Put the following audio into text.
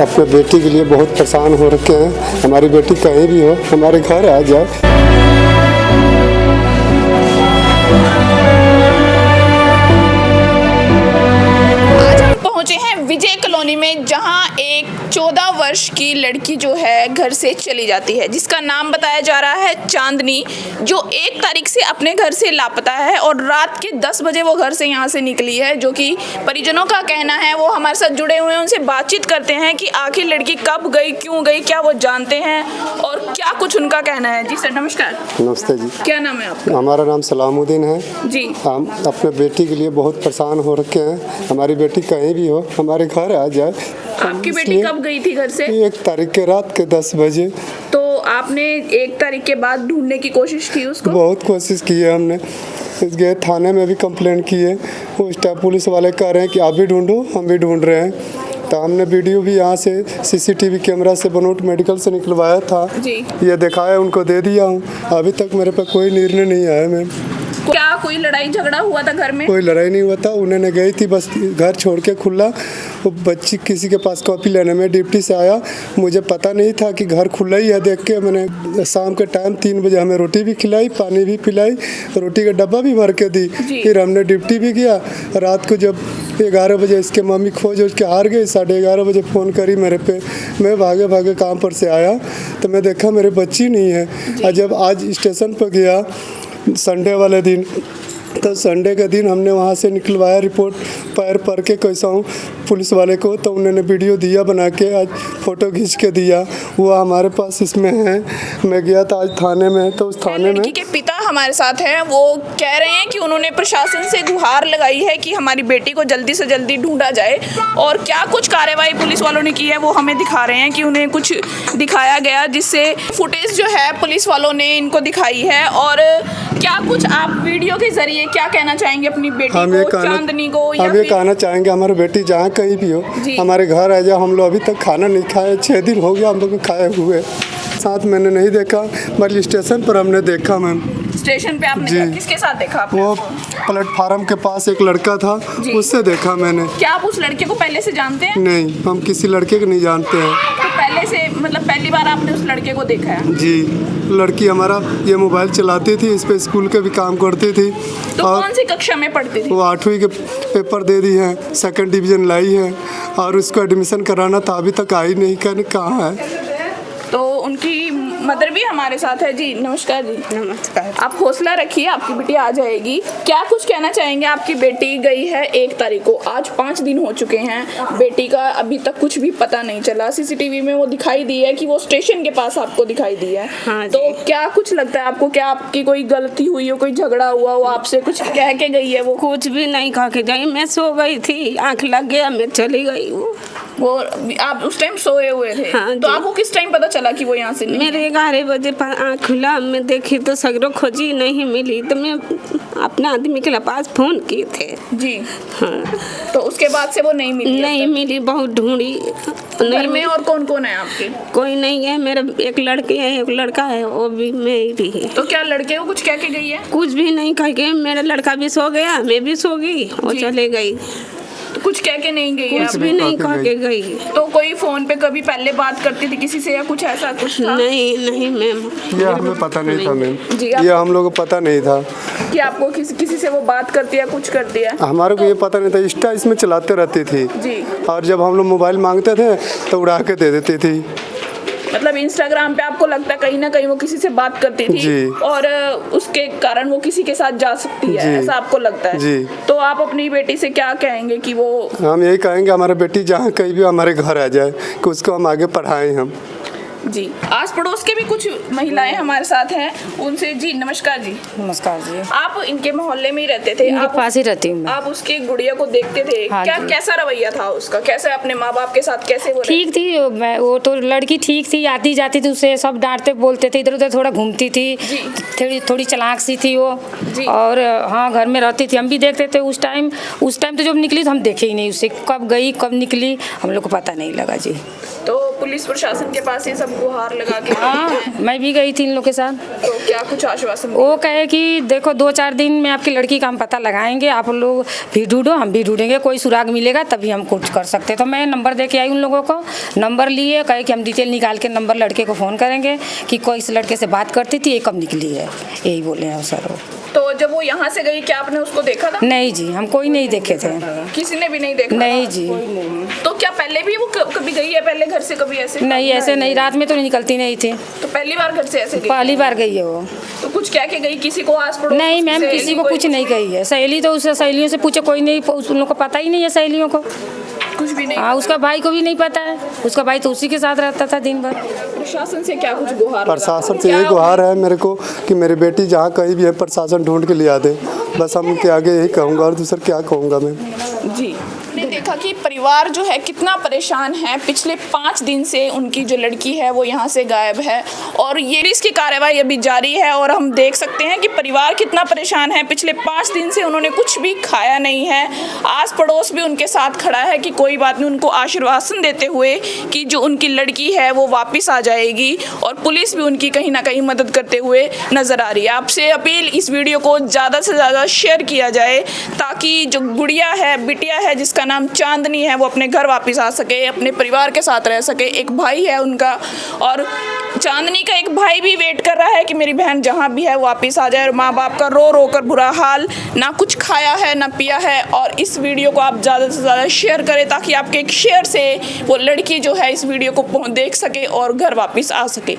अपने बेटी के लिए बहुत परेशान हो रखे हैं। हमारी बेटी कहीं भी हो हमारे घर आ जाए। पहुंचे हैं विजय कॉलोनी में, जहां एक 14 वर्ष की लड़की जो है घर से चली जाती है, जिसका नाम बताया जा रहा है चांदनी, जो 1 तारीख से अपने घर से लापता है और रात के 10 बजे वो घर से यहाँ से निकली है। जो कि परिजनों का कहना है, वो हमारे साथ जुड़े हुए हैं, उनसे बातचीत करते हैं कि आखिर लड़की कब गई, क्यों गई, क्या वो जानते हैं और क्या कुछ उनका कहना है। जी सर नमस्कार। नमस्ते जी। क्या नाम है आपका? हमारा नाम सलामुद्दीन है जी। हम अपने बेटी के लिए बहुत परेशान हो रखे हैं। हमारी बेटी कहीं भी हो हमारे घर आ जाए। आपकी बेटी कब गई थी घर से? 1 तारीख के रात के 10 बजे। तो आपने 1 तारीख के बाद ढूंढने की कोशिश की उसको? बहुत कोशिश की है हमने, गए थाने में भी कंप्लेंट की है। उस टाइम पुलिस वाले कह रहे हैं कि आप भी ढूंढो, हम भी ढूंढ रहे हैं। तो हमने वीडियो भी यहाँ से सीसीटीवी कैमरा से बनोट मेडिकल से निकलवाया था जी। ये दिखाया, उनको दे दिया हूँ। अभी तक मेरे पे कोई निर्णय नहीं आया मैम। क्या कोई लड़ाई झगड़ा हुआ था घर में? कोई लड़ाई नहीं हुआ था। उन्होंने गई थी बस घर छोड़ के खुला। वो बच्ची किसी के पास कॉपी लेने में ड्यूटी से आया, मुझे पता नहीं था कि घर खुला ही है। देख के मैंने शाम के टाइम 3 बजे हमें रोटी भी खिलाई, पानी भी पिलाई, रोटी का डब्बा भी भर के दी। फिर हमने ड्यूटी भी किया। रात को जब 11 बजे इसके मम्मी खोज उसके हार गई, 11:30 बजे फ़ोन करी मेरे पे। मैं भागे भागे काम पर से आया तो मैं देखा मेरे बच्ची नहीं है। और जब आज स्टेशन पर गया संडे वाले दिन, तो संडे के दिन हमने वहाँ से निकलवाया रिपोर्ट पैर पर के कैसा हूँ पुलिस वाले को। तो उन्होंने वीडियो दिया बना के, आज फ़ोटो खींच के दिया, वो हमारे पास इसमें है। मैं गया था आज थाने में, तो उस थाने में लड़की के पिता हमारे साथ हैं। वो कह रहे हैं कि उन्होंने प्रशासन से गुहार लगाई है कि हमारी बेटी को जल्दी से जल्दी ढूंढा जाए, और क्या कुछ कार्रवाई पुलिस वालों ने की है वो हमें दिखा रहे हैं कि उन्हें कुछ दिखाया गया, जिससे फुटेज जो है पुलिस वालों ने इनको दिखाई है। और क्या कुछ आप वीडियो के जरिए क्या कहना चाहेंगे अपनी बेटी को, चांदनी को? हम ये कहना चाहेंगे हमारी बेटी जहाँ कहीं भी हो हमारे घर आ जाए। हम लोग अभी तक खाना नहीं खाए, 6 दिन हो गया हम लोग खाए हुए। साथ मैंने नहीं देखा, बल्कि स्टेशन पर हमने देखा मैम। स्टेशन पे आपने किसके साथ देखा आपने? वो प्लेटफार्म के पास एक लड़का था, उससे देखा मैंने। क्या आप उस लड़के को पहले से जानते हैं? नहीं, हम किसी लड़के को नहीं जानते हैं। तो पहले से मतलब पहली बार आपने उस लड़के को देखा है? जी। लड़की हमारा ये मोबाइल चलाती थी, इस पे स्कूल के भी काम करती थी। तो कौन सी कक्षा में पढ़ती थी? वो 8वीं के पेपर दे दी है, 2nd डिवीज़न लाई है, और उसको एडमिशन कराना था, अभी तक आई नहीं। कहने कहाँ है? तो उनकी मदर भी हमारे साथ है। जी नमस्कार। जी नमस्कार। आप हौसला रखिए, आपकी बेटी आ जाएगी। क्या कुछ कहना चाहेंगे? आपकी बेटी गई है 1 तारीख को, आज 5 दिन हो चुके हैं, बेटी का अभी तक कुछ भी पता नहीं चला। सीसीटीवी में वो दिखाई दी है कि वो स्टेशन के पास आपको दिखाई दी है। हाँ तो क्या कुछ लगता है आपको? क्या आपकी कोई गलती हुई हो, कोई झगड़ा हुआ हो, आपसे कुछ कह के गई है? वो कुछ भी नहीं कह के गई, मैं सो गई थी, आँख लग गया, मैं चली गई। वो आप उस टाइम सोए हुए थे? हाँ तो आपको किस टाइम पता चला कि वो यहाँ से नहीं? मेरे 11 बजे आँख खुला, मैं देखी तो सगरों खोजी नहीं मिली, तो मैं अपना आदमी के पास फ़ोन किए थे। जी। हाँ। तो उसके बाद से वो नहीं मिली? नहीं मिली, बहुत ढूंढी। घर में और कौन कौन है आपके? कोई नहीं है, मेरा एक लड़की है, एक लड़का है, वो भी मैं भी है। तो क्या लड़के को कुछ कह के गई है? कुछ भी नहीं कह के, मेरा लड़का भी सो गया, मैं भी सो गई, वो चले गई। तो कुछ कह के नहीं गई? कुछ भी नहीं कह के गई। तो कोई फोन पे कभी पहले बात करती थी किसी से, या कुछ ऐसा कुछ था? नहीं मैम, ये हमें पता नहीं था मैम। जी। ये हम लोग को पता नहीं था कि आपको किसी से वो बात करती है, कुछ करती है? हमारे को ये पता नहीं था। इंस्टा इसमें चलाते रहती थी जी। और जब हम लोग मोबाइल मांगते थे तो उड़ा के दे देती थी। मतलब इंस्टाग्राम पे आपको लगता है कहीं ना कहीं वो किसी से बात करती थी जी। और उसके कारण वो किसी के साथ जा सकती है, जी। ऐसा आपको लगता है? जी। तो आप अपनी बेटी से क्या कहेंगे कि वो? हम यही कहेंगे हमारी बेटी जहाँ कहीं भी हमारे घर आ जाए, कि उसको हम आगे पढ़ाएं हम। जी। आस पड़ोस के भी कुछ महिलाएं हमारे साथ हैं, उनसे। जी नमस्कार। जी नमस्कार जी। आप इनके मोहल्ले में ही रहते थे? इनके पास ही रहती हूँ मैं। आप उसकी गुड़िया को देखते थे? हाँ क्या जी। कैसा रवैया था उसका? कैसे अपने माँ बाप के साथ कैसे वो ठीक थी, वो तो लड़की ठीक थी, आती जाती थी, उसे सब डांटते बोलते थे, इधर उधर थोड़ा घूमती थी, थोड़ी चालाक सी थी वो। और हाँ, घर में रहती थी, हम भी देखते थे उस टाइम तो जब निकली तो हम देखे ही नहीं उसे, कब गई कब निकली हम लोग को पता नहीं लगा जी। तो पुलिस प्रशासन के पास ये सब गुहार लगा के हाँ, मैं भी गई थी इन लोग के साथ। तो क्या कुछ आश्वासन वो कहे कि देखो 2-4 दिन में आपकी लड़की का हम पता लगाएंगे, आप लोग भी ढूंढो, हम भी ढूंढेंगे, कोई सुराग मिलेगा तभी हम कुछ कर सकते हैं। तो मैं नंबर दे के आई उन लोगों को, नंबर लिए, कहे कि हम डिटेल निकाल के नंबर लड़के को फ़ोन करेंगे कि कोई इस लड़के से बात करती थी, ये कब निकली है, यही बोले हैं सर वो। तो जब वो यहाँ से गई क्या आपने उसको देखा था? नहीं जी, हम कोई नहीं देखे थे। किसी ने भी नहीं देखा? नहीं जी। तो क्या पहले भी वो कभी गई है पहले घर से कभी ऐसे? नहीं, ऐसे नहीं, रात में तो निकलती नहीं थी। तो पहली बार घर से ऐसे गई? पहली बार गई है वो। तो कुछ कह के गई किसी को आस पड़ोस? नहीं मैम, सहेली किसी को कोई कुछ नहीं कही है। सहेली तो उससे सहेलियों से पूछे, कोई नहीं, उन लोगों को पता ही नहीं है सहेलियों को। कुछ भी नहीं? हाँ, उसका भाई को भी नहीं पता है, उसका भाई तो उसी के साथ रहता था दिन भर। प्रशासन से क्या कुछ गुहार? प्रशासन से यही गुहार है मेरे को कि मेरी बेटी जहाँ कहीं भी है प्रशासन ढूंढ के लिया दे, बस हम उनके आगे यही कहूँगा और दूसरा क्या कहूँगा मैं। जी, हमने देखा कि परिवार जो है कितना परेशान है। पिछले 5 दिन से उनकी जो लड़की है वो यहाँ से गायब है और ये इसकी कार्रवाई अभी जारी है और हम देख सकते हैं कि परिवार कितना परेशान है। पिछले 5 दिन से उन्होंने कुछ भी खाया नहीं है। आस पड़ोस भी उनके साथ खड़ा है कि कोई बात नहीं, उनको आश्वासन देते हुए कि जो उनकी लड़की है वो वापस आ जाएगी और पुलिस भी उनकी कहीं ना कहीं मदद करते हुए नज़र आ रही है। आपसे अपील, इस वीडियो को ज़्यादा से ज़्यादा शेयर किया जाए ताकि जो गुड़िया है, बिटिया है जिसका नाम चांदनी है, वो अपने घर वापस आ सके, अपने परिवार के साथ रह सके। एक भाई है उनका और चांदनी का एक भाई भी वेट कर रहा है कि मेरी बहन जहाँ भी है वापस आ जाए। और माँ बाप का रो रो कर बुरा हाल, ना कुछ खाया है ना पिया है। और इस वीडियो को आप ज़्यादा से ज़्यादा शेयर करें ताकि आपके एक शेयर से वो लड़की जो है इस वीडियो को देख सके और घर वापस आ सके।